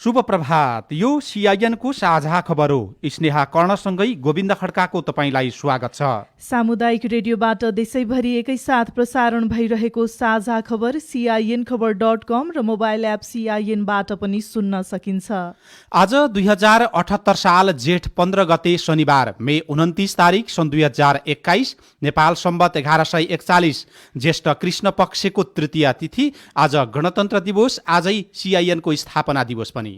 शुभ प्रभात। यो सीआईएन को साझा खबर हो। स्नेहा कर्णसँगै गोविन्द खड्काको तपाईलाई स्वागत छ। सामुदायिक रेडियोबाट देशैभरि एकैसाथ प्रसारण भइरहेको साझा खबर CINखबर.com र मोबाइल एप CINबाट पनि सुन्न सकिन्छ। आज 2078 साल जेठ 15 गते शनिबार, मे 29 तारिक सन् 2021, नेपाल सम्बत 1141, ज्येष्ठ कृष्ण पक्षको तृतीया तिथि। आज गणतन्त्र दिवस, आजै CIN को स्थापना दिवस पनि।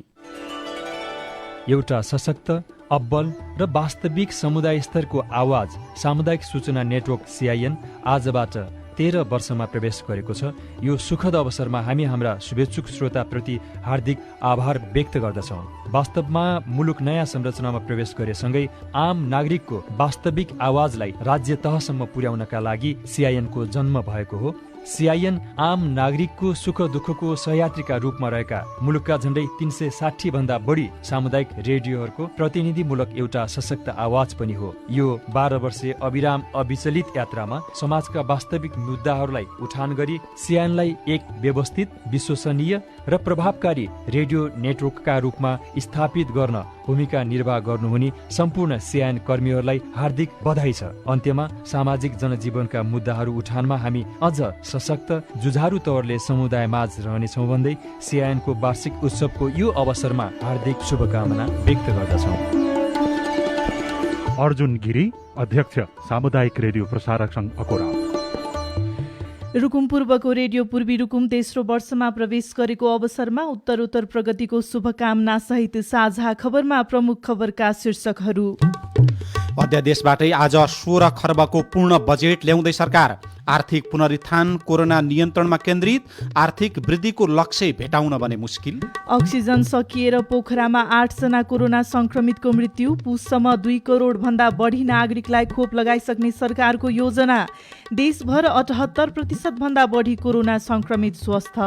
एउटा सशक्त, अब्बल र वास्तविक समुदाय स्तरको आवाज सामुदायिक सूचना नेटवर्क CIN आजबाट 13 वर्षमा प्रवेश गरेको छ। यो सुखद अवसरमा हामी हाम्रा शुभेच्छुक श्रोताप्रति हार्दिक आभार व्यक्त गर्दछौँ। वास्तवमा मुलुक नयाँ संरचनामा प्रवेश गरेसँगै आम नागरिकको वास्तविक आवाजलाई राज्य तहसम्म पुर्याउनका लागि CIN को जन्म भएको हो। CIN आम नागरिकको सुख दुःखको सहयात्रीका रूपमा रहेका मुलुकका झण्डै 360 भन्दा बढी सामुदायिक रेडियोहरूको प्रतिनिधिमूलक एउटा सशक्त आवाज पनि हो। यो 12 वर्षे अविराम अविचलित यात्रामा समाजका वास्तविक मुद्दाहरूलाई उठान गरी CINलाई एक व्यवस्थित, विश्वसनीय र प्रभावकारी रेडियो नेटवर्कका रूपमा स्थापित गर्न भूमिका निर्वाह गर्नुहुने सम्पूर्ण CIN कर्मीहरूलाई हार्दिक बधाई छ। अन्त्यमा सामाजिक जनजीवनका मुद्दाहरू उठानमा हामी अझ सशक्त, जुझारु तवरले समुदायमाझ रहनेछौँ भन्दै CIN को वार्षिक उत्सवको यो अवसरमा हार्दिक शुभकामना व्यक्त गर्दछौँ। अर्जुन गिरी, अध्यक्ष, सामुदायिक रेडियो प्रसारक सङ्घ अकोरा। रुकुम पूर्वको रेडियो पूर्वी रुकुम तेस्रो वर्षमा प्रवेश गरेको अवसरमा उत्तरोत्तर प्रगतिको शुभकामना सहित साझा खबरमा प्रमुख खबरका शीर्षकहरू। अध्यादेशबाटै आज 16 खर्बको पूर्ण बजेट ल्याउँदै सरकार। आर्थिक पुनरुत्थान कोरोना नियन्त्रणमा केन्द्रित, आर्थिक वृद्धिको लक्ष्य भेटाउन भने मुस्किल। अक्सिजन सकिएर पोखरामा 8 जना कोरोना संक्रमितको मृत्यु। पुससम्म 2 करोड भन्दा बढी नागरिकलाई खोप लगाइसक्ने सरकारको योजना। देशभर 78% भन्दा बढी कोरोना संक्रमित स्वस्थ।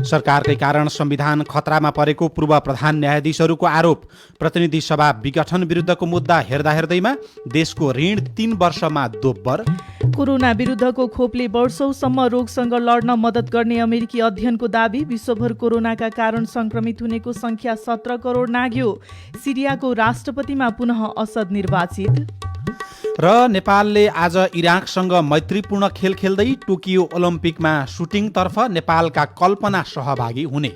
सरकारकै कारण संविधान खतरामा परेको पूर्व प्रधान न्यायाधीशहरूको आरोप। प्रतिनिधि सभा विघटन विरुद्धको मुद्दा हेर्दा हेर्दैमा देशको ऋण 3 वर्षमा दोब्बर। कोरोना विरुद्धको खोपले वर्षौसम्म रोगसँग लड्न मद्दत गर्ने अमेरिकी अध्ययनको दाबी। विश्वभर कोरोनाका कारण संक्रमित हुनेको संख्या 17 करोड नाग्यो। सिरियाको राष्ट्रपतिमा पुनः असद निर्वाचित। र नेपालले आज इराकसँग मैत्रीपूर्ण खेल खेल्दै टोकियो ओलम्पिकमा सुटिङतर्फ नेपालका कल्पना सहभागी हुने।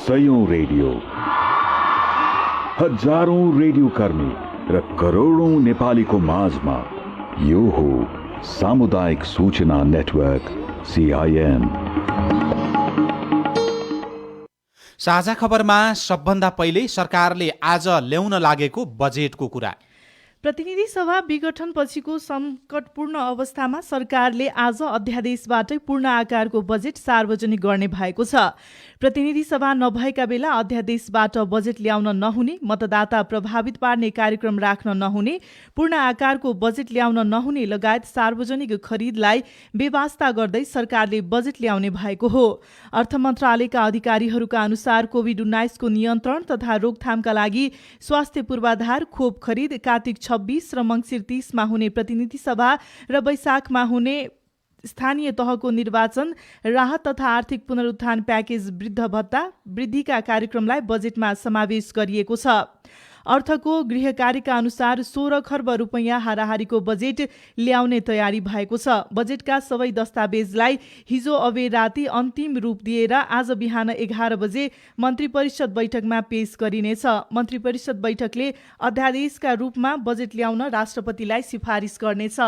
सयौं रेडियो, हजारौं रेडियो कर्मी र करोडौं नेपालीको माझमा यो हो सामुदायिक सूचना नेटवर्क CIN। साझा खबरमा सबभन्दा पहिले सरकारले आज ल्याउन लागेको बजेटको कुरा। प्रतिनिधि सभा विघटन पछिको सङ्कटपूर्ण अवस्थामा सरकारले आज अध्यादेशबाटै पूर्ण आकारको बजेट सार्वजनिक गर्ने भएको छ। प्रतिनिधि सभा नभएका बेला अध्यादेशबाट बजेट ल्याउन नहुने, मतदाता प्रभावित पार्ने कार्यक्रम राख्न नहुने, पूर्ण आकारको बजेट ल्याउन नहुने लगायत सार्वजनिक खरिदलाई बेवास्ता गर्दै सरकारले बजेट ल्याउने भएको हो। अर्थ मन्त्रालयका अधिकारीहरूका अनुसार कोभिड-19 को नियन्त्रण तथा रोकथामका लागि स्वास्थ्य पूर्वाधार, खोप खरिद, कार्तिक 26 र मङ्सिर 30 मा हुने प्रतिनिधि सभा र वैशाखमा हुने स्थानीय तहको निर्वाचन, राहत तथा आर्थिक पुनरुत्थान प्याकेज, वृद्ध भत्ता वृद्धिका कार्यक्रमलाई बजेटमा समावेश गरिएको छ। अर्थको गृह कार्यका अनुसार 16 खर्ब रुपैयाँ हाराहारीको बजेट ल्याउने तयारी भएको छ। बजेटका सबै दस्तावेजलाई हिजो अबेर राति अन्तिम रूप दिएर आज बिहान 11 बजे मन्त्री परिषद बैठकमा पेश गरिनेछ। मन्त्री परिषद बैठकले अध्यादेशका रूपमा बजेट ल्याउन राष्ट्रपतिलाई सिफारिस गर्नेछ।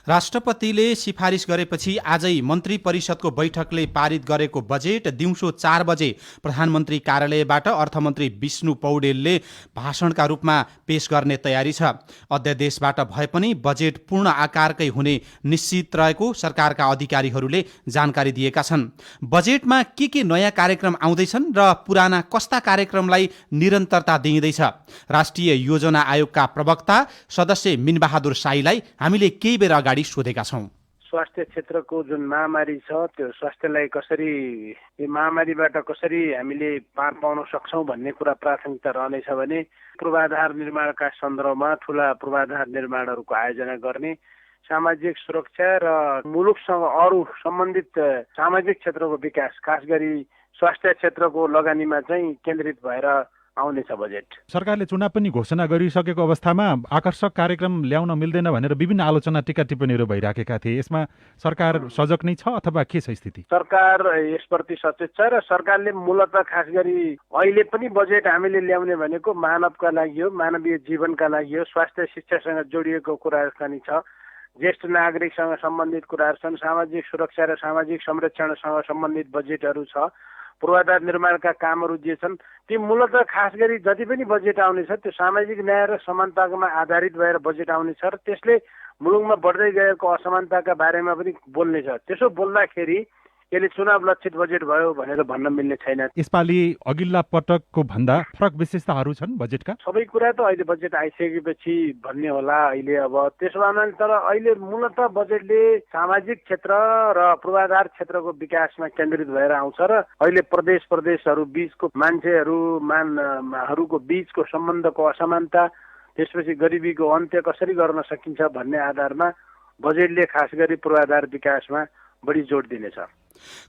राष्ट्रपतिले सिफारिस गरेपछि आजै मन्त्री परिषदको बैठकले पारित गरेको बजेट दिउँसो 4 बजे प्रधानमन्त्री कार्यालयबाट अर्थमन्त्री विष्णु पौडेलले भाषणका रूपमा पेश गर्ने तयारी छ। अध्यादेशबाट भए पनि बजेट पूर्ण आकारकै हुने निश्चित रहेको सरकारका अधिकारीहरूले जानकारी दिएका छन्। बजेटमा के नयाँ कार्यक्रम आउँदैछन् र पुराना कस्ता कार्यक्रमलाई निरन्तरता दिइँदैछ? राष्ट्रिय योजना आयोगका प्रवक्ता सदस्य मिनबहादुर साईलाई हामीले केही बेर अगाडि सोधेका छौँ। स्वास्थ्य क्षेत्रको जुन महामारी छ त्यो स्वास्थ्यलाई कसरी, यो महामारीबाट कसरी हामीले पार पाउन सक्छौँ भन्ने कुरा प्राथमिकता रहनेछ भने पूर्वाधार निर्माणका सन्दर्भमा ठुला पूर्वाधार निर्माणहरूको आयोजना गर्ने, सामाजिक सुरक्षा र मुलुकसँग अरू सम्बन्धित सामाजिक क्षेत्रको विकास, खास गरी स्वास्थ्य क्षेत्रको लगानीमा चाहिँ केन्द्रित भएर आउनेछ बजेट। सरकारले चुनाव पनि घोषणा गरिसकेको अवस्थामा आकर्षक कार्यक्रम ल्याउन मिल्दैन भनेर विभिन्न आलोचना टीका टिप्पणीहरू भइराखेका थिए। यसमा सरकार सजग नै छ अथवा के छ स्थिति? सरकार यसप्रति सचेत छ र सरकारले मूलतः खास गरी अहिले पनि बजेट हामीले ल्याउने भनेको मानवका लागि हो, मानवीय जीवनका लागि हो, स्वास्थ्य शिक्षासँग जोडिएको कुराहरू पनि छ, ज्येष्ठ नागरिकसँग सम्बन्धित कुराहरू छन्, सामाजिक सुरक्षा र सामाजिक संरक्षणसँग सम्बन्धित बजेटहरू छ, पूर्वाधार निर्माणका कामहरू जे छन् ती मूलतः खास गरी जति पनि बजेट आउनेछ त्यो सामाजिक न्याय र समानतामा आधारित भएर बजेट आउनेछ र त्यसले मुलुकमा बढ्दै गएको असमानताका बारेमा पनि बोल्नेछ। त्यसो बोल्दाखेरि यसले चुनाव लक्षित बजेट भयो भनेर भन्न मिल्ने छैन। यसपालि अघिल्ला पटकको भन्दा फरक विशेषताहरू छन् बजेटका? सबै कुरा त अहिले बजेट आइसकेपछि भन्ने होला अहिले। अब त्यसो भए तर अहिले मूलतः बजेटले सामाजिक क्षेत्र र पूर्वाधार क्षेत्रको विकासमा केन्द्रित भएर आउँछ र अहिले प्रदेशहरू बीचको मान्छेहरूको बीचको सम्बन्धको असमानता, त्यसपछि गरिबीको अन्त्य कसरी गर्न सकिन्छ भन्ने आधारमा बजेटले खास गरी पूर्वाधार विकासमा बढी जोड दिनेछ।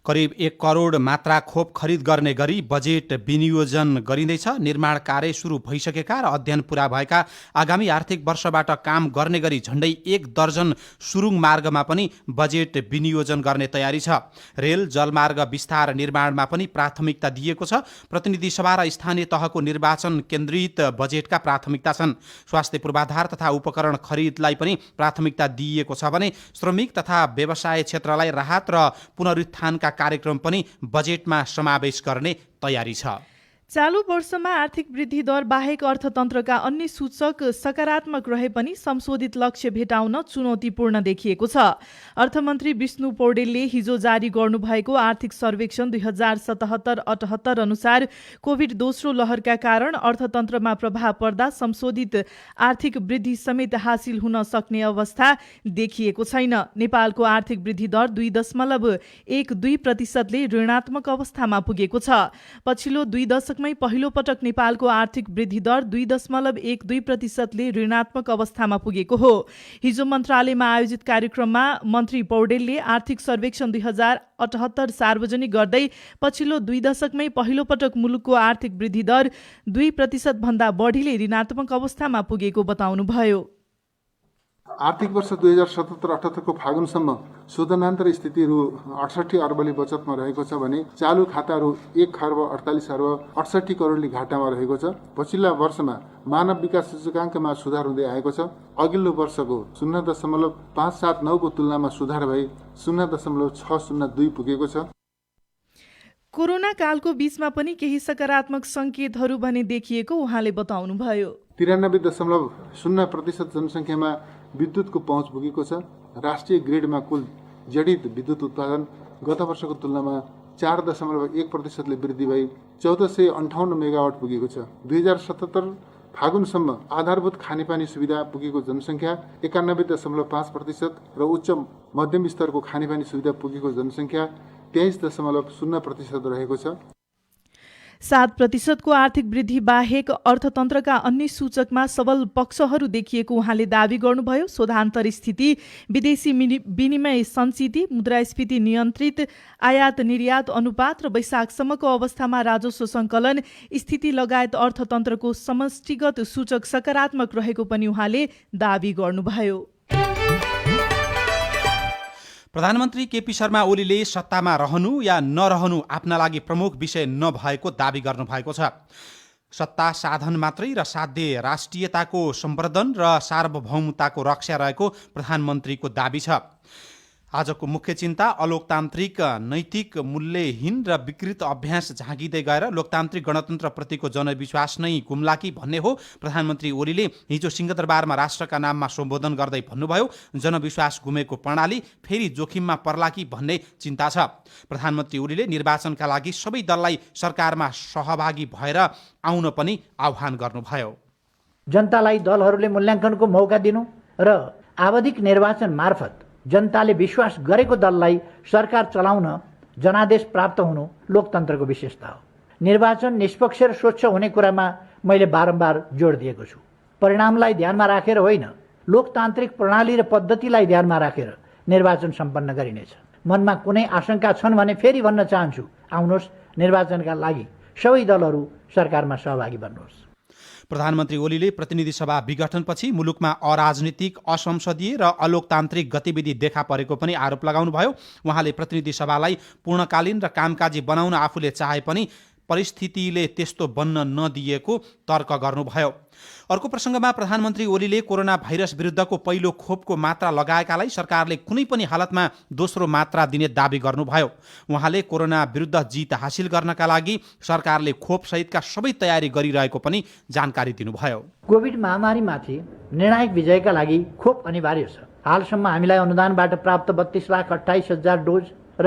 करिब 1 करोड मात्रा खोप खरिद गर्ने गरी बजेट विनियोजन गरिँदैछ। निर्माण कार्य सुरु भइसकेका र अध्ययन पूरा भएका आगामी आर्थिक वर्षबाट काम गर्ने गरी झण्डै 1 दर्जन सुरुङ मार्गमा पनि बजेट विनियोजन गर्ने तयारी छ। रेल, जलमार्ग विस्तार निर्माणमा पनि प्राथमिकता दिएको छ। प्रतिनिधि सभा र स्थानीय तहको निर्वाचन केन्द्रित बजेटका प्राथमिकता छन्। स्वास्थ्य पूर्वाधार तथा उपकरण खरिदलाई पनि प्राथमिकता दिइएको छ भने श्रमिक तथा व्यवसाय क्षेत्रलाई राहत र पुनरुत्थानका कार्यक्रम पनि बजेटमा समावेश गर्ने तयारी छ। चालू वर्षमा आर्थिक वृद्धि दर बाहेक अर्थतन्त्रका अन्य सूचक सकारात्मक रहे पनि संशोधित लक्ष्य भेटाउन चुनौतीपूर्ण देखिएको छ। अर्थमन्त्री विष्णु पौडेलले हिजो जारी गर्नुभएको आर्थिक सर्वेक्षण 2077-78 अनुसार कोभिड दोस्रो लहरका कारण अर्थतन्त्रमा प्रभाव पर्दा संशोधित आर्थिक वृद्धि समेत हासिल हुन सक्ने अवस्था देखिएको छैन। नेपालको आर्थिक वृद्धि दर 2.12% ऋणात्मक अवस्थामा पुगेको छ। पछिल्लो 2 दशकमै पहिलो पटक नेपालको आर्थिक वृद्धि दर 2.12% ऋणात्मक अवस्थामा पुगेको हो। हिजो मन्त्रालयमा आयोजित कार्यक्रममा मन्त्री पौडेलले आर्थिक सर्वेक्षण 2078 सार्वजनिक गर्दै पछिल्लो 2 दशकमै पहिलो पटक मुलुकको आर्थिक वृद्धि दर 2% भन्दा बढीले ऋणात्मक अवस्थामा पुगेको बताउनुभयो। आर्थिक वर्ष 2077-78 को फागुनसम्म शोधनान्तर स्थिति रु 68 अर्बले बचतमा रहेको छ भने चालू खाताहरू 1 खर्ब 48 अर्ब 68 करोडले घाटामा रहेको छ। पछिल्ला वर्षमा मानव विकास सूचकाङ्कमा सुधार हुँदै आएको छ। अघिल्लो वर्षको 0.579 को तुलनामा सुधार भई 0.602 पुगेको छ। कोरोना कालको बीचमा पनि केही सकारात्मक संकेतहरू भने देखिएको उहाँले बताउनुभयो। 93.0% जनसङ्ख्यामा विद्युतको पहुँच पुगेको छ। राष्ट्रिय ग्रिडमा कुल जडित विद्युत उत्पादन गत वर्षको तुलनामा 4.1% वृद्धि भई 1458 मेगावाट पुगेको छ। 2077 फागुनसम्म आधारभूत खानेपानी सुविधा पुगेको जनसङ्ख्या 91.5% र उच्च मध्यम स्तरको खानेपानी सुविधा पुगेको जनसङ्ख्या 23.0% रहेको छ। 7% को आर्थिक वृद्धि बाहेक अर्थतन्त्रका अन्य सूचकमा सबल पक्षहरू देखिएको उहाँले दावी गर्नुभयो। शोधान्तर स्थिति, विदेशी विनिमय सञ्चिति, मुद्रास्फीति नियन्त्रित आयात निर्यात अनुपात र वैशाखसम्मको अवस्थामा राजस्व सङ्कलन स्थिति लगायत अर्थतन्त्रको समष्टिगत सूचक सकारात्मक रहेको पनि उहाँले दावी गर्नुभयो। प्रधानमन्त्री केपी शर्मा ओलीले सत्तामा रहनु या नरहनु आफ्ना लागि प्रमुख विषय नभएको दावी गर्नुभएको छ। सत्ता साधन मात्रै र साध्य राष्ट्रियताको सम्वर्धन र सार्वभौमताको रक्षा रहेको प्रधानमन्त्रीको दावी छ। आजको मुख्य चिन्ता अलोकतान्त्रिक, नैतिक, मूल्यहीन र विकृत अभ्यास झाँकिँदै गएर लोकतान्त्रिक गणतन्त्रप्रतिको जनविश्वास नै गुम्ला कि भन्ने हो। प्रधानमन्त्री ओलीले हिजो सिंहदरबारमा राष्ट्रका नाममा सम्बोधन गर्दै भन्नुभयो, जनविश्वास गुमेको प्रणाली फेरि जोखिममा पर्ला कि भन्ने चिन्ता छ। प्रधानमन्त्री ओलीले निर्वाचनका लागि सबै दललाई सरकारमा सहभागी भएर आउन पनि आह्वान गर्नुभयो। जनतालाई दलहरूले मूल्याङ्कनको मौका दिनु र आवधिक निर्वाचन मार्फत जनताले विश्वास गरेको दललाई सरकार चलाउन जनादेश प्राप्त हुनु लोकतन्त्रको विशेषता हो। निर्वाचन निष्पक्ष र स्वच्छ हुने कुरामा मैले बारम्बार जोड दिएको छु। परिणामलाई ध्यानमा राखेर होइन, लोकतान्त्रिक प्रणाली र पद्धतिलाई ध्यानमा राखेर निर्वाचन सम्पन्न गरिनेछ। मनमा कुनै आशंका छन् भने फेरि भन्न चाहन्छु, आउनुहोस्, निर्वाचनका लागि सबै दलहरू सरकारमा सहभागी बन्नुहोस्। प्रधानमन्त्री ओलीले प्रतिनिधि सभा विघटनपछि मुलुकमा अराजनीतिक, असंसदीय र अलोकतान्त्रिक गतिविधि देखा परेको पनि आरोप लगाउनुभयो। उहाँले प्रतिनिधि सभालाई पूर्णकालीन र कामकाजी बनाउन आफूले चाहे पनि परिस्थितिले त्यस्तो बन्न नदिएको तर्क गर्नुभयो। अर्को प्रसङ्गमा प्रधानमन्त्री ओलीले कोरोना भाइरस विरुद्धको पहिलो खोपको मात्रा लगाएकालाई सरकारले कुनै पनि हालतमा दोस्रो मात्रा दिने दावी गर्नुभयो। उहाँले कोरोना विरुद्ध जित हासिल गर्नका लागि सरकारले खोप सहितका सबै तयारी गरिरहेको पनि जानकारी दिनुभयो। कोभिड महामारीमाथि निर्णायक विजयका लागि खोप अनिवार्य छ। हालसम्म हामीलाई अनुदानबाट प्राप्त 32,28,000 डोज र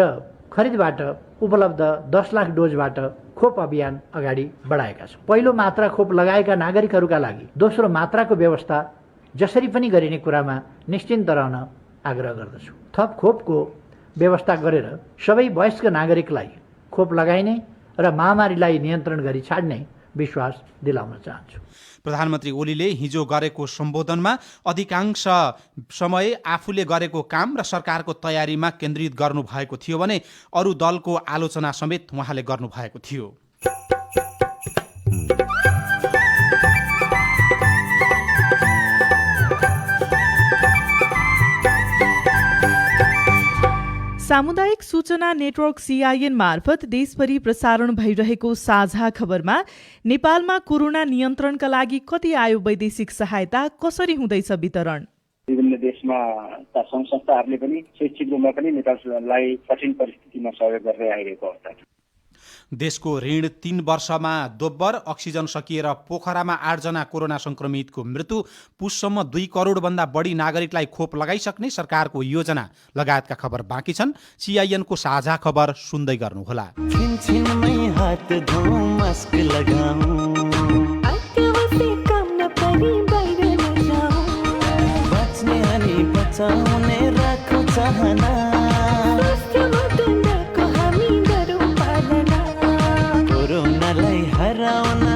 खरिदबाट उपलब्ध 10 लाख डोजबाट खोप अभियान अगाडि बढाएका छौँ। पहिलो मात्रा खोप लगाएका नागरिकहरूका लागि दोस्रो मात्राको व्यवस्था जसरी पनि गरिने कुरामा निश्चिन्त रहन आग्रह गर्दछु। थप खोपको व्यवस्था गरेर सबै वयस्क नागरिकलाई खोप लगाइने र महामारीलाई नियन्त्रण गरी छाड्ने विश्वास दिलाउन चाहन्छु। प्रधानमन्त्री ओलीले हिजो गरेको सम्बोधनमा अधिकांश समय आफूले गरेको काम र सरकारको तयारीमा केन्द्रित गर्नुभएको थियो भने अरू दलको आलोचना समेत उहाँले गर्नुभएको थियो। सामुदायिक सूचना नेटवर्क सीआईएन मार्फत देशभरि प्रसारण भइरहेको साझा खबरमा नेपालमा कोरोना नियन्त्रणका लागि कति आयो वैदेशिक सहायता, कसरी हुँदैछ वितरण? विभिन्न देशमा सङ्घ संस्थाहरूले पनि शैक्षिक रूपमा पनि नेपाललाई कठिन परिस्थितिमा सहयोग गर्दै आइरहेको अवस्था छ। देशको ऋण 3 वर्षमा दोब्बर, अक्सिजन सकिएर पोखरामा 8 जना कोरोना संक्रमितको मृत्यु, पुससम्म 2 करोडभन्दा बढी नागरिकलाई खोप लगाइसक्ने सरकारको योजना लगायतका खबर बाँकी छन्। सीआईएनको साझा खबर सुन्दै गर्नुहोला।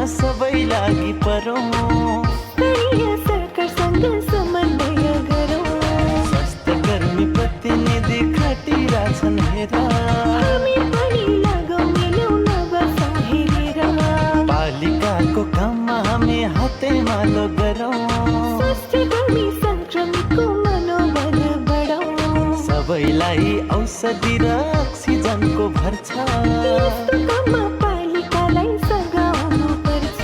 सबै लागि परौँ सरकारसँग समन्वय गरौँ, स्वास्थ्य कर्मी प्रतिनिधि खटिरहेछन् हेर, हामी पनि लागौँ मिलौँ नबसौँ हेरेर, पालिकाको काममा हामी हातेमालो गरौँ, स्वास्थ्य कर्मी संक्रमितको मनोबल बढाउँ, सबैलाई औषधि र अक्सिजनको भर छ, यस्तो काममा पालिकालाई सघाउनु पर्छ,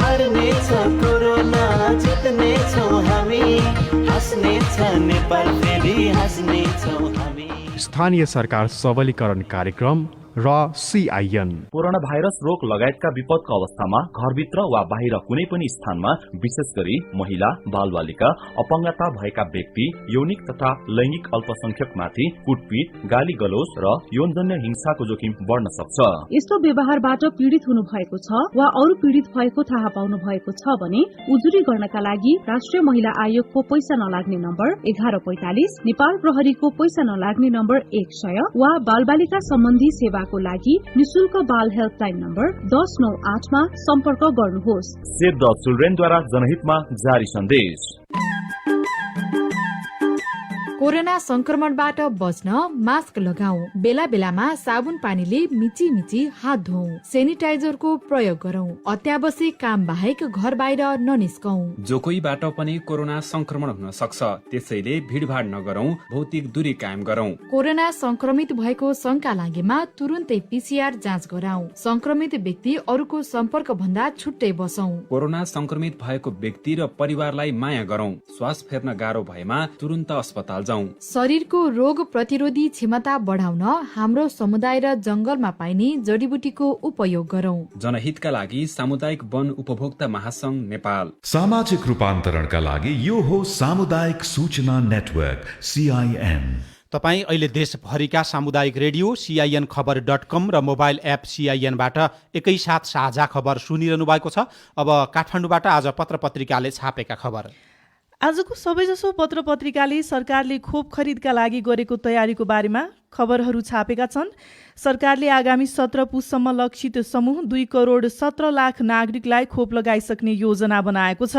हार्नेछ कोरोना जित्नेछौँ हामी, हाँस्नेछ नेपाल फेरि हाँस्नेछौँ हामी। स्थानीय सरकार सबलीकरण कार्यक्रम र सीआईएन। कोरोना भाइरस रोग लगायतका विपदका अवस्थामा घरभित्र वा बाहिर कुनै पनि स्थानमा विशेष गरी महिला, बालबालिका, अपंगता भएका व्यक्ति, यौनिक तथा लैंगिक अल्पसंख्यकमाथि कुटपिट, गाली गलोच र यौनजन्य हिंसाको जोखिम बढ्न सक्छ। यस्तो व्यवहारबाट पीडित हुनु भएको छ वा अरू पीडित भएको थाहा पाउनु भएको छ भने उजुरी गर्नका लागि राष्ट्रिय महिला आयोगको पैसा नलाग्ने नम्बर 1145, नेपाल प्रहरीको पैसा नलाग्ने नम्बर 100 वा बालबालिका सम्बन्धी सेवा को लागि निशुल्क बाल हेल्पलाइन नम्बर 1098 मा सम्पर्क गर्नुहोस्। सेभ द चिल्ड्रेनद्वारा जनहितमा जारी सन्देश। कोरोना संक्रमणबाट बच्न मास्क लगाऊ, बेला बेलामा साबुन पानीले मिची मिची हात धोऊ, सेनिटाइजरको प्रयोग गरौं, अत्यावश्यक काम बाहेक घर बाहिर ननिस्कौं। जो कोहीबाट पनि कोरोना संक्रमण हुन सक्छ, त्यसैले भिडभाड नगरौं, भौतिक दूरी कायम गरौं। कोरोना संक्रमित भएको शंका लागेमा तुरुन्तै पीसीआर जाँच गराऊ, संक्रमित व्यक्ति अरूको सम्पर्क भन्दा छुट्टै बसौं। कोरोना संक्रमित भएको व्यक्ति र परिवारलाई माया गरौं, श्वास फेर्न गाह्रो भएमा तुरुन्त अस्पताल जाउँ। शरीरको रोग प्रतिरोधी क्षमता बढाउन हाम्रो समुदाय र जंगलमा पाइने जडीबुटीको उपयोग गरौं। जनहितका लागि सामुदायिक वन उपभोक्ता महासंघ नेपाल। सामाजिक रूपान्तरणका लागि यो हो सामुदायिक सूचना नेटवर्क सीआईएन। तपाईँ अहिले देशभरिका सामुदायिक रेडियो CINखबर.com र मोबाइल एप CINबाट एकैसाथ साझा खबर सुनिरहनु भएको छ। अब काठमाडौँबाट आज पत्र पत्रिकाले छापेका खबर। आजको सबैजसो पत्र पत्रिकाले सरकारले खोप खरिदका लागि गरेको तयारीको बारेमा खबरहरू छापेका छन्। सरकारले आगामी 17 पुससम्म लक्षित समूह 2,17,00,000 नागरिकलाई खोप लगाइसक्ने योजना बनाएको छ।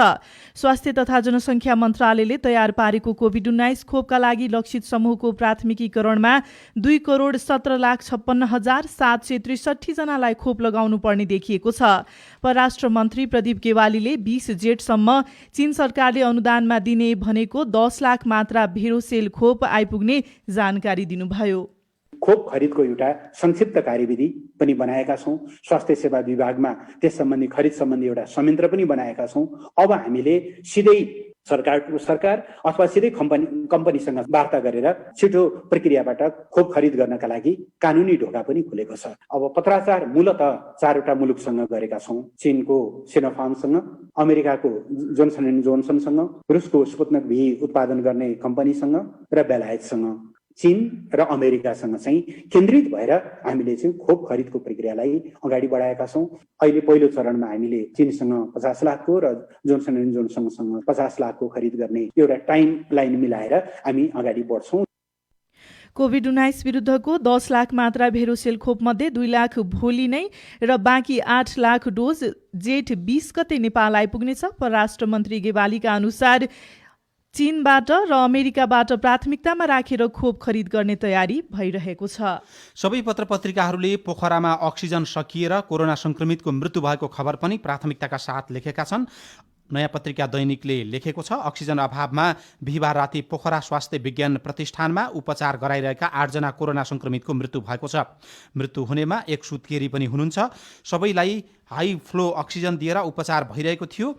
स्वास्थ्य तथा जनसङ्ख्या मन्त्रालयले तयार पारेको कोभिड-19 खोपका लागि लक्षित समूहको प्राथमिकीकरणमा 2,17,56,763 जनालाई खोप लगाउनु पर्ने देखिएको छ। परराष्ट्र मन्त्री प्रदीप गेवालीले 20 जेठसम्म चीन सरकारले अनुदानमा दिने भनेको 10 लाख मात्रा भेरोसेल खोप आइपुग्ने जानकारी दिनुभयो। खोप खरिदको एउटा संक्षिप्त कार्यविधि पनि बनाएका छौँ। स्वास्थ्य सेवा विभागमा त्यस सम्बन्धी खरिद सम्बन्धी एउटा संयन्त्र पनि बनाएका छौँ। अब हामीले सिधै सरकार अथवा सिधै कम्पनीसँग वार्ता गरेर छिटो प्रक्रियाबाट खोप खरिद गर्नका लागि कानुनी ढोका पनि खुलेको छ। अब पत्राचार मूलत 4वटा मुलुकसँग गरेका छौँ। चीनको सिनोफार्मसँग, अमेरिकाको जोन्सन एन्ड जोन्सनसँग, रुसको स्पुत्निक भी उत्पादन गर्ने कम्पनीसँग र बेलायतसँग। चीन र अमेरिकासँग चाहिँ केन्द्रित भएर हामीले चाहिँ खोप खरिदको प्रक्रियालाई अगाडि बढाएका छौँ। अहिले पहिलो चरणमा हामीले चीनसँग 50 लाखको र जोन्सन एन्ड जोन्सनसँग 50 लाखको खरिद गर्ने एउटा टाइम लाइन मिलाएर हामी अगाडि बढ्छौँ। कोभिड-19 विरुद्धको 10 लाख मात्रा भेरोसेल खोपमध्ये 2 लाख भोलि नै र बाँकी 8 लाख डोज जेठ 20 गते नेपाल आइपुग्नेछ। परराष्ट्र मन्त्री गेवालीका अनुसार चीनबाट र अमेरिकाबाट प्राथमिकतामा राखेर खोप खरिद गर्ने तयारी भइरहेको छ। सबै पत्रपत्रिकाहरूले पोखरामा अक्सिजन सकिएर कोरोना संक्रमितको मृत्यु भएको खबर पनि प्राथमिकताका साथ लेखेका छन्। नयाँ पत्रिका दैनिकले लेखेको छ, अक्सिजन अभावमा बिहिबार राति पोखरा स्वास्थ्य विज्ञान प्रतिष्ठानमा उपचार गराइरहेका 8 जना कोरोना संक्रमितको मृत्यु भएको छ। मृत्यु हुनेमा एक सुत्केरी पनि हुनुहुन्छ। सबैलाई हाई फ्लो अक्सिजन दिएर उपचार भइरहेको थियो।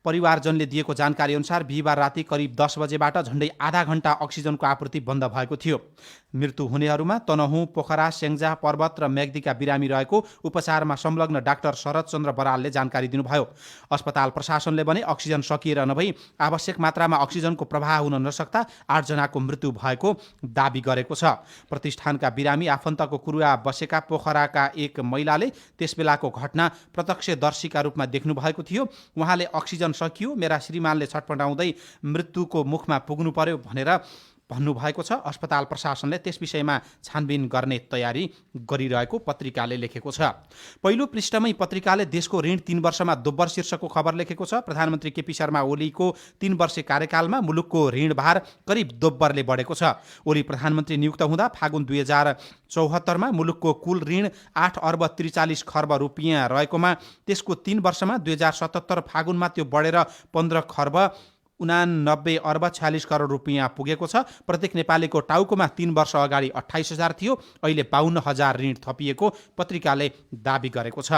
परिवारजनले दिएको जानकारी अनुसार बिहिबार राति करिब 10 बजेबाट झण्डै आधा घण्टा अक्सिजनको आपूर्ति बन्द भएको थियो। मृत्यु हुनेहरूमा तनहुँ, पोखरा, स्याङ्जा, पर्वत र म्याग्दीका बिरामी रहेको उपचारमा संलग्न डाक्टर शरद चन्द्र बरालले जानकारी दिनुभयो। अस्पताल प्रशासनले भने अक्सिजन सकिएर नभई आवश्यक मात्रामा अक्सिजनको प्रवाह हुन नसक्दा 8 जनाको मृत्यु भएको दाबी गरेको छ। प्रतिष्ठानका बिरामी आफन्तको कुरुवा बसेका पोखराका एक महिलाले त्यसबेलाको घटना प्रत्यक्षदर्शीका रूपमा देख्नु भएको थियो। उहाँले अक्सिजन सकियो, मेरा श्रीमानले छटपटाउँदै मृत्युको मुखमा पुग्नु पर्यो भनेर भन्नुभएको छ। अस्पताल प्रशासनले त्यस विषयमा छानबिन गर्ने तयारी गरिरहेको पत्रिकाले लेखेको छ। पहिलो पृष्ठमै पत्रिकाले देशको ऋण 3 वर्षमा दोब्बर शीर्षकको खबर लेखेको छ। प्रधानमन्त्री केपी शर्मा ओलीको 3 वर्षे कार्यकालमा मुलुकको ऋणभार करिब दोब्बरले बढेको छ। ओली प्रधानमन्त्री नियुक्त हुँदा फागुन 2074मा मुलुकको कुल ऋण 8 अर्ब 43 खर्ब रुपियाँ रहेकोमा त्यसको 3 वर्षमा 2077 फागुनमा त्यो बढेर 15 खर्ब 89 अर्ब 46 करोड रुपियाँ पुगेको छ। प्रत्येक नेपालीको टाउकोमा 3 वर्ष अगाडि 28,000 थियो, अहिले 52,000 ऋण थपिएको पत्रिकाले दाबी गरेको छ।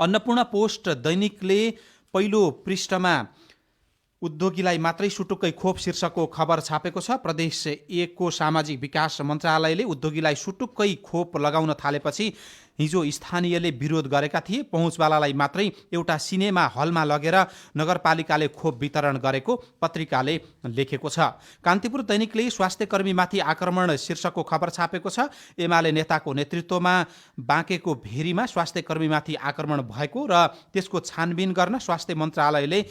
अन्नपूर्ण पोस्ट दैनिकले पहिलो पृष्ठमा उद्योगीलाई मात्रै सुटुक्कै खोप शीर्षकको खबर छापेको छ। प्रदेश 1 को सामाजिक विकास मन्त्रालयले उद्योगीलाई सुटुक्कै खोप लगाउन थालेपछि हिजो स्थानीयले विरोध गरेका थिए। पहुँचवालालाई मात्रै एउटा सिनेमा हलमा लगेर नगरपालिकाले खोप वितरण गरेको पत्रिकाले लेखेको छ। कान्तिपुर दैनिकले स्वास्थ्यकर्मीमाथि आक्रमण शीर्षकको खबर छापेको छ। एमाले नेताको नेतृत्वमा बाँकेको भेरीमा स्वास्थ्यकर्मीमाथि आक्रमण भएको र त्यसको छानबिन गर्न स्वास्थ्य मन्त्रालयले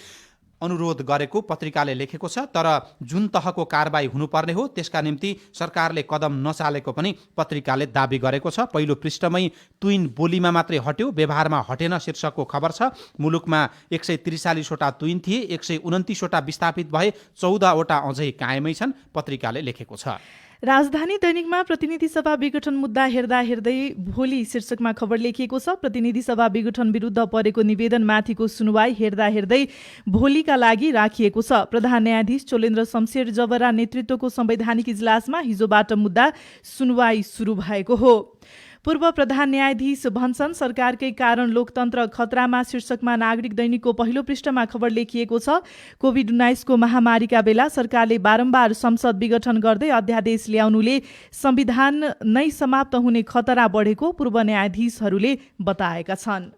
अनुरोध गरेको पत्रिकाले लेखेको छ। तर जुन तहको कारबाही हुनुपर्ने हो त्यसका निम्ति सरकारले कदम नचालेको पनि पत्रिकाले दाबी गरेको छ। पहिलो पृष्ठमै तुइन बोलीमा मात्रै हट्यो, व्यवहारमा हटेन शीर्षकको खबर छ। मुलुकमा 143 वटा तुइन थिए, 129 वटा विस्थापित भए, 14 वटा अझै कायमै छन्, पत्रिकाले लेखेको छ। राजधानी दैनिकमा प्रतिनिधि सभा विघटन मुद्दा हेर्दा हेर्दै भोलि शीर्षकमा खबर लेखिएको छ। प्रतिनिधि सभा विघटन विरुद्ध परेको निवेदनमाथिको सुनवाई हेर्दा हेर्दै भोलिका लागि राखिएको छ। प्रधान न्यायाधीश चोलेन्द्र शमशेर जबरा नेतृत्वको संवैधानिक इजलासमा हिजोबाट मुद्दा सुनवाई सुरु भएको हो। पूर्व प्रधान न्यायाधीश भन्छन् सरकारकै कारण लोकतन्त्र खतरामा शीर्षकमा नागरिक दैनिकको पहिलो पृष्ठमा खबर लेखिएको छ। कोभिड-19 को महामारीका बेला सरकारले बारम्बार संसद विघटन गर्दै अध्यादेश ल्याउनुले संविधान नै समाप्त हुने खतरा बढेको पूर्व न्यायाधीशहरूले बताएका छन्।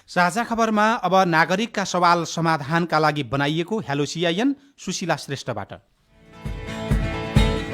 साझा खबरमा अब नागरिकका सवाल समाधानका लागि बनाइएको हेलो सिआइएन सुशीला श्रेष्ठबाट।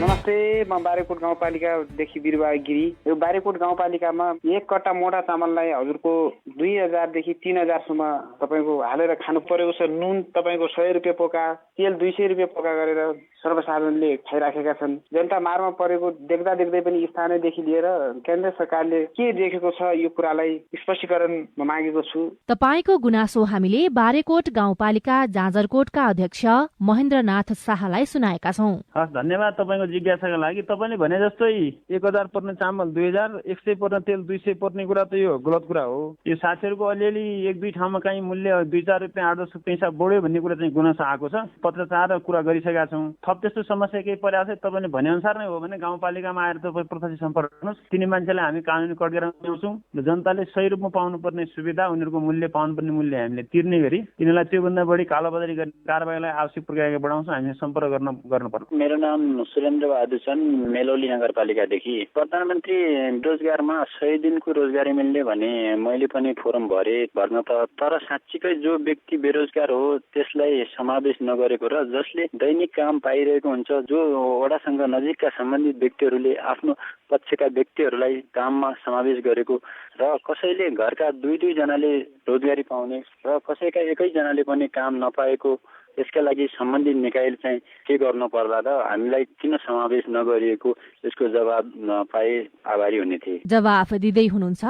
नमस्ते, म बारेकोट गाउँपालिकादेखि बिरुवा गिरी। यो बारेकोट गाउँपालिकामा 1 कट्टा मोटा चामललाई हजुरको 2000 देखि 3000 तपाईँको हालेर खानु परेको छ। नुन तपाईँको 100 रुपियाँ पोका, तेल 200 रुपियाँ पोका गरेर सर्वसाधारणले खाइराखेका छन्। जनता मारमा परेको देख्दा देख्दै पनि स्थानीयदेखि लिएर केन्द्र सरकारले के देखेको छ यो कुरालाई स्पष्टीकरण म मागेको छु। तपाईको गुनासो हामीले बारेकोट गाउँपालिका जाजरकोटका अध्यक्ष महेन्द्रनाथ शाहलाई सुनाएका छौं। हस्, धन्यवाद तपाईँको जिज्ञासाका लागि। तपाईँले भने जस्तै 1000 पर्ने चामल 2000, 100 पर्ने तेल 200 पर्ने कुरा त यो गलत कुरा हो। यो साथीहरूको अलिअलि 1-2 ठाउँमा कहीँ मूल्य 2-4 रुपियाँ 8-10 पैसा बढ्यो भन्ने कुरा चाहिँ गुनासो आएको छ। पत्रचार कुरा गरिसकेका छौँ। थप त्यस्तो समस्या केही परेको छ तपाईँले भने अनुसार नै हो भने गाउँपालिकामा आएर तपाईँ प्रत्यक्ष सम्पर्क गर्नुहोस्। तिनी मान्छेलाई हामी कानुनी कटघरा ल्याउँछौँ र जनताले सही रूपमा पाउनुपर्ने सुविधा, उनीहरूको मूल्य पाउनुपर्ने मूल्य हामीले तिर्ने गरी तिनीलाई त्योभन्दा बढी कालोबजारी गर्ने कारबाहीलाई आवश्यक प्रक्रिया बढाउँछौँ। हामी सम्पर्क गर्नुपर्छ। मेरो नाम सुरेन्द्र बहादुर छन्, मेलौली नगरपालिकादेखि। प्रधानमन्त्री रोजगारमा 100 दिनको रोजगारी मिल्ने भने मैले पनि फोरम भर्न त, तर साँच्चीकै जो व्यक्ति बेरोजगार हो त्यसलाई समावेश नगरेको र जसले दैनिक काम पाइरहेको हुन्छ, जो वडासँग नजिकका सम्बन्धित व्यक्तिहरूले आफ्नो पक्षका व्यक्तिहरूलाई काममा समावेश गरेको र कसैले घरका 2-2 जनाले रोजगारी पाउने र कसैका एकैजनाले पनि काम नपाएको, यसका लागि सम्बन्धित निकायले चाहिँ के गर्नु पर्ला र हामीलाई किन समावेश नगरिएको, यसको जवाब नपाए आभारी हुने थिए। जवाफ दिँदै हुनुहुन्छ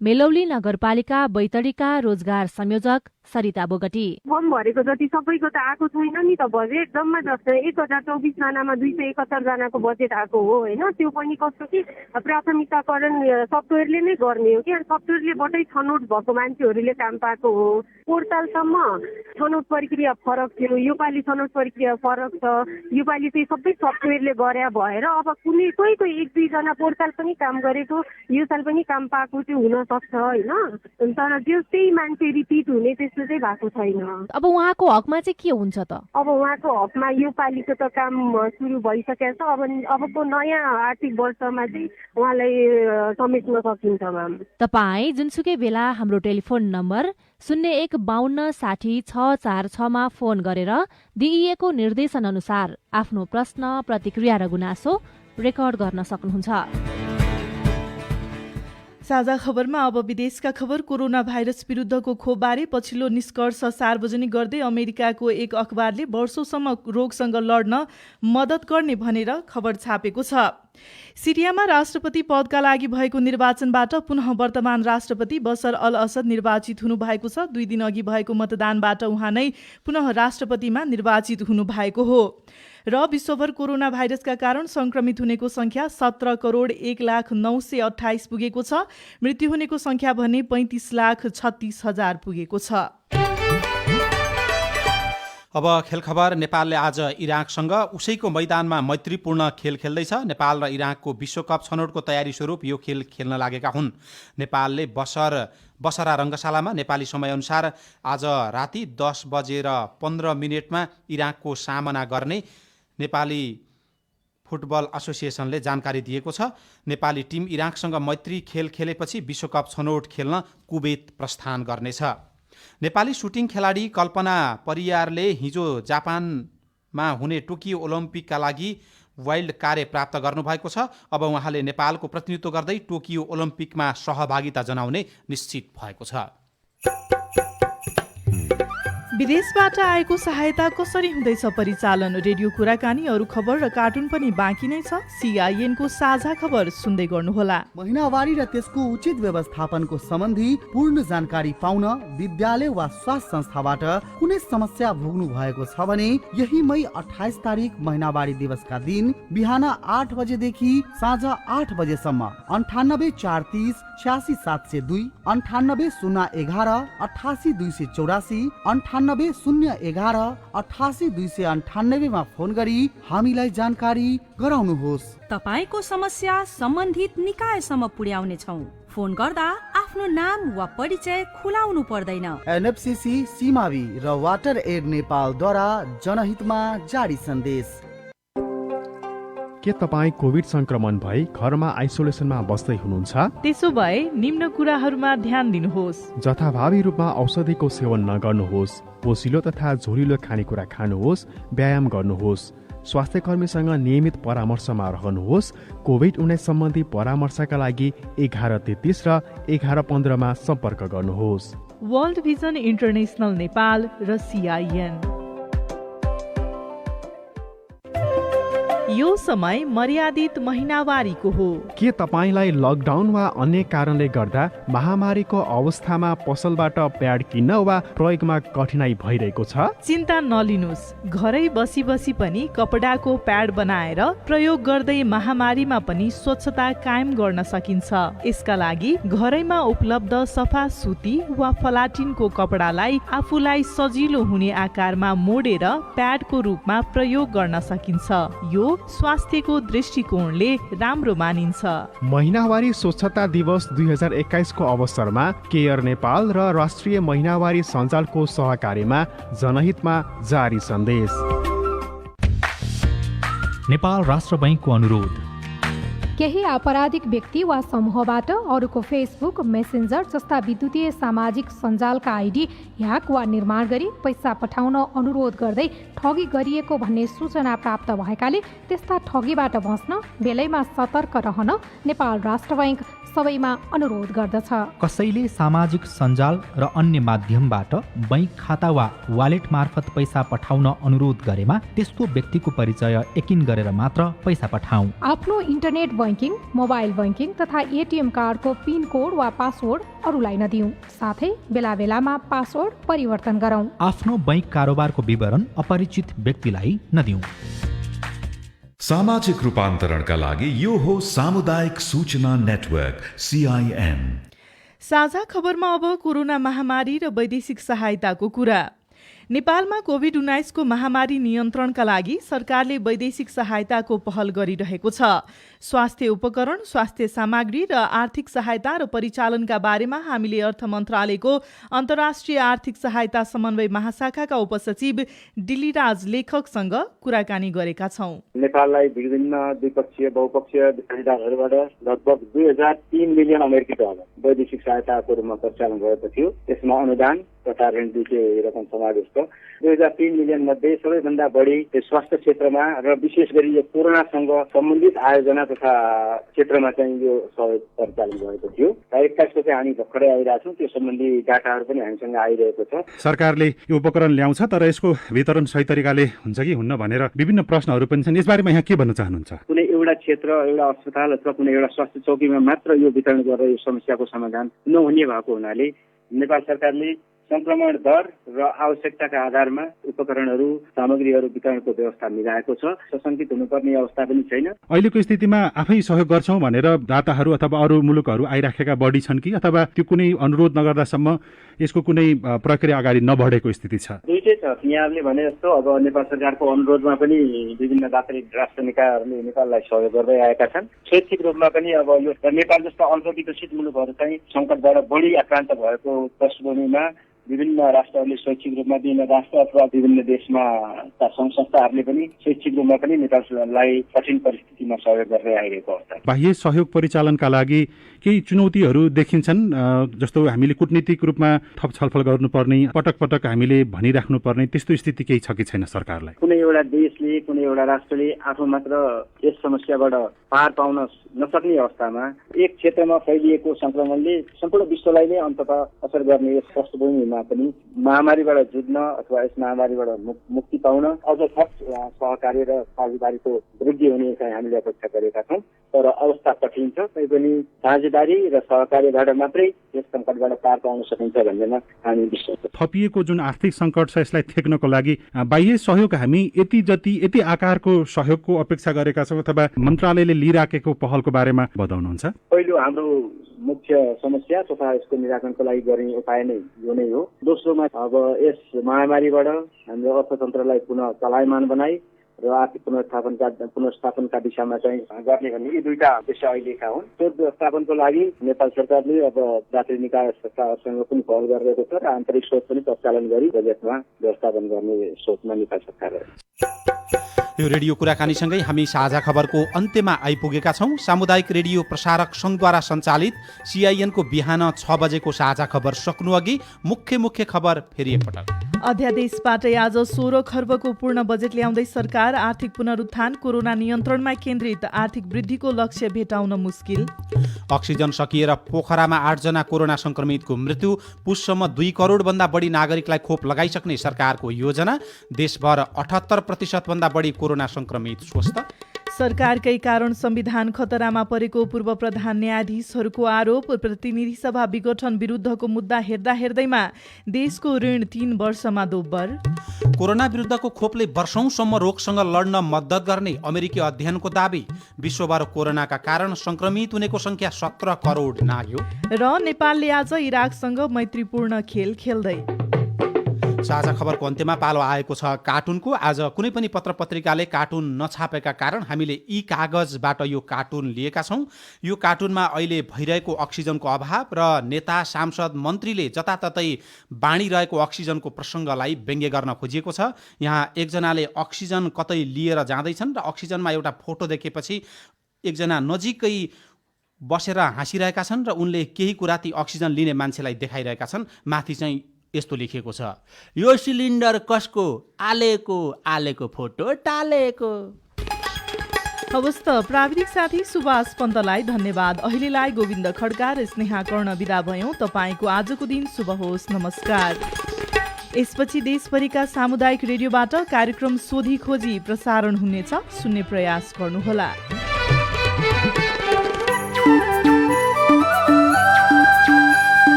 मेलौली नगरपालिका बैतडीका रोजगार संयोजक सरिता बोगटी। फर्म भरेको जति सबैको त आएको छैन नि त बजेट। जम्मा जस्तै 1024 जनामा 271 जनाको बजेट आएको हो होइन। त्यो पनि कस्तो कि प्राथमिकताकरण सफ्टवेयरले नै गर्ने हो कि, सफ्टवेयरले बाटै छनौट भएको मान्छेहरूले काम पाएको हो। पोर्टलसम्म छनौट प्रक्रिया फरक थियो, योपालि छनौट प्रक्रिया फरक छ। योपालि चाहिँ सबै सफ्टवेयरले गरे भएर अब कुनै कोही 1-2 जना पोर्टल पनि काम गरेको, यो साल पनि काम पाएको चाहिँ हुन सक्छ होइन। तर त्यो त्यही मान्छे रिपिट हुने त्यस्तो चाहिँ भएको छैन। अब उहाँको हकमा चाहिँ के हुन्छ त? अब उहाँको हकमा यो पालिको त काम सुरु भइसकेको छ। अबको नयाँ आर्थिक वर्षमा चाहिँ उहाँलाई समेट्न सकिन्छ। म्याम, तपाईँ जुनसुकै बेला हाम्रो टेलिफोन नम्बर 015260 मा फोन गरेर दिइएको निर्देशन अनुसार आफ्नो प्रश्न, प्रतिक्रिया र गुनासो रेकर्ड गर्न सक्नुहुन्छ। साझा खबरमा अब विदेशका खबर। कोरोना भाइरस विरुद्धको खोपबारे पछिल्लो निष्कर्ष सार्वजनिक गर्दै अमेरिकाको एक अखबारले वर्षौंसम्म रोगसँग लड्न मद्दत गर्ने भनेर खबर छापेको छ। सिरियामा राष्ट्रपति पदका लागि भएको निर्वाचनबाट पुनः वर्तमान राष्ट्रपति बशर अल असद निर्वाचित हुनुभएको छ। 2 दिन अघि भएको मतदानबाट उहाँ नै पुनः राष्ट्रपतिमा निर्वाचित हुनुभएको हो। र विश्वभर कोरोना भाइरसका कारण संक्रमित हुनेको संख्या 17,01,0928 पुगेको छ। मृत्यु हुनेको संख्या भने 35,36,000 पुगेको छ। अब खेल खबर। नेपालले आज इराकसँग उसैको मैदानमा मैत्रीपूर्ण खेल खेल्दैछ। नेपाल र इराकको विश्वकप छनौटको तयारी स्वरूप यो खेल खेल्न लागेका हुन्। नेपालले बसरा रङ्गशालामा नेपाली समयअनुसार आज राति 10:15 इराकको सामना गर्ने नेपाली फुटबल एसोसिएसनले जानकारी दिएको छ। नेपाली टिम इराकसँग मैत्री खेल खेलेपछि विश्वकप छनौट खेल्न कुवेत प्रस्थान गर्नेछ। नेपाली सुटिङ खेलाडी कल्पना परियारले हिजो जापानमा हुने टोकियो ओलम्पिकका लागि वाइल्ड कार्ड प्राप्त गर्नुभएको छ। अब उहाँले नेपालको प्रतिनिधित्व गर्दै टोकियो ओलम्पिकमा सहभागिता जनाउने निश्चित भएको छ। विदेशबाट आएको सहायता कसरी हुँदैछ परिचालन? रेडियो कुराकानी, अरू खबर र कार्टुन पनि बाँकी नै छ। CIN को साझा खबर सुन्दै गर्नुहोला। महिनावारी र त्यसको उचित व्यवस्थापनको सम्बन्धी पूर्ण जानकारी पाउन विद्यालय वा स्वास्थ्य संस्थाबाट कुनै समस्या भोग्नु भएको छ भने यही मई 28 तारिक महिनावारी दिवसका दिन बिहान 8 बजेदेखि साँझ 8 बजेसम्म 98 430 86 702, 98 011 88 284, 98 011 88 298 मा फोन गरी हामीलाई जानकारी गराउनुहोस्। तपाईको समस्या सम्बन्धित निकायसम्म पुर्याउने छौं। फोन गर्दा आफ्नो नाम वा परिचय खुलाउनु पर्दैन। NFCC, सीमावी र वाटर एड नेपालद्वारा जनहितमा जारी सन्देश। के तपाईँ कोभिड संक्रमण भई घरमा आइसोलेसनमा बस्दै हुनुहुन्छ? त्यसो भए निम्न कुराहरूमा ध्यान दिनुहोस्। जथाभावी रूपमा औषधिको सेवन नगर्नुहोस्, पोसिलो तथा झोलिलो खानेकुरा खानुहोस्, व्यायाम गर्नुहोस्, स्वास्थ्यकर्मीसँग नियमित परामर्शमा रहनुहोस्। कोभिड-19 सम्बन्धी परामर्शका लागि 1133 र 1115 सम्पर्क गर्नुहोस्। वर्ल्ड भिजन इन्टरनेशनल नेपाल र CIN। यो समय मर्यादित महिनावारीको हो। के तपाईलाई लकडाउन वा अन्य कारणले गर्दा महामारीको अवस्थामा पसलबाट प्याड किन्न वा प्रयोगमा कठिनाई भइरहेको छ? चिन्ता नलिनुस्, घरै बसी बसी पनि कपडाको प्याड बनाएर प्रयोग गर्दै महामारीमा पनि स्वच्छता कायम गर्न सकिन्छ। यसका लागि घरैमा उपलब्ध सफा सुती वा फलाटिनको कपडालाई आफूलाई सजिलो हुने आकारमा मोडेर प्याडको रूपमा प्रयोग गर्न सकिन्छ। यो स्वास्थ्यको दृष्टिकोणले राम्रो मानिन्छ। महिनावारी स्वच्छता दिवस 2021 को अवसरमा केयर नेपाल र राष्ट्रिय महिनावारी सञ्जालको सहकार्यमा जनहितमा जारी सन्देश। नेपाल राष्ट्र बैंकको अनुरोध। केही आपराधिक व्यक्ति वा समूहबाट अरूको फेसबुक, मेसेन्जर जस्ता विद्युतीय सामाजिक सञ्जालका आइडी ह्याक वा निर्माण गरी पैसा पठाउन अनुरोध गर्दै ठगी गरिएको भन्ने सूचना प्राप्त भएकाले त्यस्ता ठगीबाट बच्न बेलैमा सतर्क रहन नेपाल राष्ट्र बैंक सबैमा अनुरोध गर्दछ। कसैले सामाजिक सञ्जाल र अन्य माध्यमबाट बैंक खाता वा वालेट मार्फत पैसा पठाउन अनुरोध गरेमा त्यस्तो व्यक्तिको परिचय यकिन गरेर मात्र पैसा पठाऊ। आफ्नो इन्टरनेट बैंकिङ, मोबाइल बैंकिङ तथा एटीएम कार्डको पिन कोड वा पासवर्ड अरूलाई नदिऊ। साथै बेला बेलामा पासवर्ड परिवर्तन गरौँ। आफ्नो बैंक कारोबारको विवरण अपरिचित व्यक्तिलाई नदिऊ। सामाजिक रूपान्तरणका लागि यो हो सामुदायिक सूचना नेटवर्क CIN। साझा खबरमा अब कोरोना महामारी र वैदेशिक सहायताको कुरा। नेपालमा कोभिड-19 को महामारी नियन्त्रणका लागि सरकारले वैदेशिक सहायताको पहल गरिरहेको छ। स्वास्थ्य उपकरण, स्वास्थ्य सामग्री र आर्थिक सहायता र परिचालनका बारेमा हामीले अर्थ मन्त्रालयको अन्तर्राष्ट्रिय आर्थिक सहायता समन्वय महाशाखाका उपसचिव डिलिराज लेखकसँग कुराकानी गरेका छौं। नेपाललाई विभिन्न द्विपक्षीय बहुपक्षीय साझेदारहरूबाट लगभग 2003 मिलियन अमेरिकी डलर वैदेशिक सहायताको रूपमा परिचालन भएको थियो। त्यसमा अनुदान तथा ऋण दुईटै रकम समावेश छ। 2003 मिलियन मध्ये सबैभन्दा बढी स्वास्थ्य क्षेत्रमा र विशेष गरी यो कोरोनासँग सम्बन्धित आयोजना तथा क्षेत्रमा चाहिँ यो सहयोग परिचालन भएको थियो। 21 को चाहिँ हामी भर्खरै आइरहेको छौँ। त्यो सम्बन्धी डाटाहरू पनि हामीसँग आइरहेको छ। सरकारले यो उपकरण ल्याउँछ तर यसको वितरण सही तरिकाले हुन्छ कि हुन्न भनेर विभिन्न प्रश्नहरू पनि छन्। यसबारेमा यहाँ के भन्न चाहनुहुन्छ? कुनै एउटा क्षेत्र, एउटा अस्पताल अथवा कुनै एउटा स्वास्थ्य चौकीमा मात्र यो वितरण गरेर यो समस्याको समाधान नहुने भएको हुनाले नेपाल सरकारले संक्रमण दर र आवश्यकताका आधारमा उपकरणहरू, सामग्रीहरू वितरणको व्यवस्था मिलाएको छ। सशंकित हुनुपर्ने अवस्था पनि छैन। अहिलेको स्थितिमा आफै सहयोग गर्छौं भनेर दाताहरू अथवा अरू मुलुकहरू आइराखेका बढी छन् कि अथवा त्यो कुनै अनुरोध नगर्दासम्म यसको कुनै प्रक्रिया अगाडि नबढेको स्थिति छ? दुईटै छ। यहाँले भने जस्तो अब नेपाल सरकारको अनुरोधमा पनि विभिन्न दात्री राष्ट्र निकायहरूले नेपाललाई सहयोग गर्दै आएका छन्। शैक्षिक रूपमा पनि अब यो नेपाल जस्ता अल्पविकसित मुलुकहरू चाहिँ सङ्कटबाट बढी आक्रान्त भएको पृष्ठभूमिमा विभिन्न राष्ट्रहरूले शैक्षिक रूपमा दिने राष्ट्र अथवा विभिन्न देशमा सङ्घ संस्थाहरूले पनि शैक्षिक रूपमा पनि नेपाललाई कठिन परिस्थितिमा सहयोग गर्दै आइरहेको अवस्था। बाह्य सहयोग परिचालनका लागि केही चुनौतीहरू देखिन्छन्, जस्तो हामीले कूटनीतिक रूपमा थप छलफल गर्नुपर्ने, पटक पटक हामीले भनिराख्नुपर्ने त्यस्तो स्थिति केही छ कि छैन सरकारलाई? कुनै एउटा देशले, कुनै एउटा राष्ट्रले आफू मात्र यस समस्याबाट पार पाउन नसक्ने अवस्थामा एक क्षेत्रमा फैलिएको संक्रमणले सम्पूर्ण विश्वलाई नै अन्ततः असर गर्ने यस पृष्ठभूमिमा पनि महामारीबाट जुझ्न अथवा यस महामारीबाट मुक्ति पाउन अझ थप सहकार्य र साझेदारीको वृद्धि हुने चाहिँ हामीले अपेक्षा गरेका छौँ। तर अवस्था कठिन छ, तैपनि साझेदारी र सहकार्यबाट मात्रै यस सङ्कटबाट पार पाउन सकिन्छ भन्नेमा हामी विश्वास छौँ। थपिएको जुन आर्थिक सङ्कट छ यसलाई थेक्नको लागि बाह्य सहयोग हामी यति आकारको सहयोगको अपेक्षा गरेका छौँ अथवा मन्त्रालयले लिइराखेको पहलको बारेमा बताउनुहुन्छ? पहिलो हाम्रो मुख्य समस्या तथा यसको निराकरणको लागि गर्ने उपाय नै यो नै हो। दोस्रोमा अब यस महामारीबाट हाम्रो अर्थतन्त्रलाई पुनः चलायमान बनाई र आर्थिक पुनर्स्थापनका दिशामा चाहिँ गर्ने भन्ने यी दुईटा उद्देश्य अहिलेका हुन्। त्यो व्यवस्थापनको लागि नेपाल सरकारले अब दात्री निकाय संस्थाहरूसँग पनि पहल गरिरहेको छ र आन्तरिक स्रोत पनि प्रचालन गरी बजेटमा व्यवस्थापन गर्ने सोचमा नेपाल सरकार हो। यो रेडियो कुराकानीसँगै हामी साझा खबरको अन्त्यमा आइपुगेका छौं। सामुदायिक रेडियो प्रसारक संघद्वारा सञ्चालित CIN को बिहान 6 बजेको साझा खबर सक्नु अघि मुख्य खबर फेरि एकपटक। अध्यादेशबाटै आज 16 खर्बको पूर्ण बजेट ल्याउँदै सरकार। आर्थिक पुनरुत्थान, कोरोना नियन्त्रणमा केन्द्रित, आर्थिक वृद्धिको लक्ष्य भेटाउन मुस्किल। अक्सिजन सकिएर पोखरामा 8 जना कोरोना संक्रमितको मृत्यु। पुससम्म 2 करोडभन्दा बढी नागरिकलाई खोप लगाइसक्ने सरकारको योजना। देशभर 78% भन्दा बढी कोरोना संक्रमित स्वस्थ। सरकारकै कारण संविधान खतरामा परेको पूर्व प्रधान न्यायाधीशहरूको आरोप। प्रतिनिधि सभा विघटन विरुद्धको मुद्दा हेर्दा हेर्दैमा देशको ऋण 3 वर्षमा दोब्बर। कोरोना विरुद्धको खोपले वर्षौंसम्म रोगसँग लड्न मद्दत गर्ने अमेरिकी अध्ययनको दाबी। विश्वभर कोरोनाका कारण संक्रमित हुनेको संख्या 17 करोड नाग्यो। र नेपालले आज इराकसँग मैत्रीपूर्ण खेल खेल्दै। साझा खबरको अन्त्यमा पालो आएको छ कार्टुनको। आज कुनै पनि पत्र पत्रिकाले कार्टुन नछापेका कारण हामीले ई कागजबाट यो कार्टुन लिएका छौँ। यो कार्टुनमा अहिले भइरहेको अक्सिजनको अभाव र नेता सांसद मन्त्रीले जताततै बाँडिरहेको अक्सिजनको प्रसङ्गलाई व्यङ्ग्य गर्न खोजिएको छ। यहाँ एकजनाले अक्सिजन कतै लिएर जाँदैछन् र अक्सिजनमा एउटा फोटो देखेपछि एकजना नजिकै बसेर हाँसिरहेका छन् र उनले केही कुरा ती अक्सिजन लिने मान्छेलाई देखाइरहेका छन्। माथि चाहिँ यस्तो लेखिएको छ, यो सिलिन्डर कसको? आलेको फोटो टालेको। हवस् त, प्राविधिक साथी सुभाष पन्तलाई धन्यवाद। अहिलेलाई गोविन्द खड्का र स्नेहा कर्ण बिदा भयौँ। तपाईँको आजको दिन शुभ होस्। नमस्कार। यसपछि देशभरिका सामुदायिक रेडियोबाट कार्यक्रम सोधी खोजी प्रसारण हुनेछ। सुन्ने प्रयास गर्नुहोला।